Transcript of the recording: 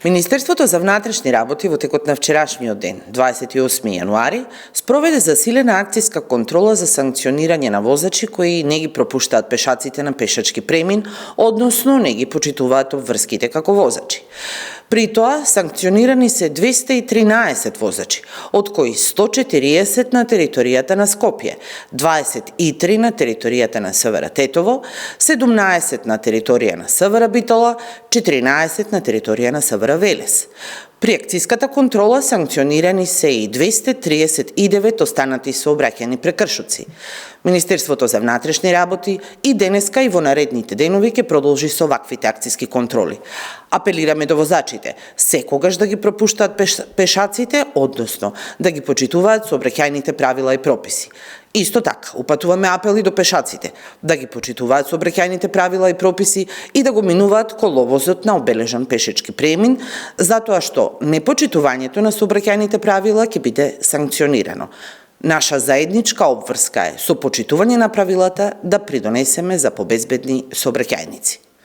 Министерството за внатрешни работи во текот на вчерашниот ден, 28 јануари, спроведе засилена акцијска контрола за санкционирање на возачи кои не ги пропуштаат пешаците на пешачки премин, односно не ги почитуваат обврските како возачи. При тоа санкционирани се 213 возачи, од кои 140 на територијата на Скопје, 23 на територијата на СВР Тетово, 17 на територија на СВР Битола, 14 на територија на СВР Велес. При акцијската контрола санкционирани се и 239 останати сообраќајни прекршоци. Министерството за внатрешни работи и денеска и во наредните денови ќе продолжи со ваквите акцијски контроли. Апелираме до возачите секогаш да ги пропуштаат пешаците, односно да ги почитуваат сообраќајните правила и прописи. Исто така, упатуваме апели до пешаците да ги почитуваат сообраќајните правила и прописи и да го минуваат коловозот на обележан пешечки премин, затоа што непочитувањето на сообраќајните правила ќе биде санкционирано. Наша заедничка обврска е со почитување на правилата да придонесеме за побезбедни сообраќајници.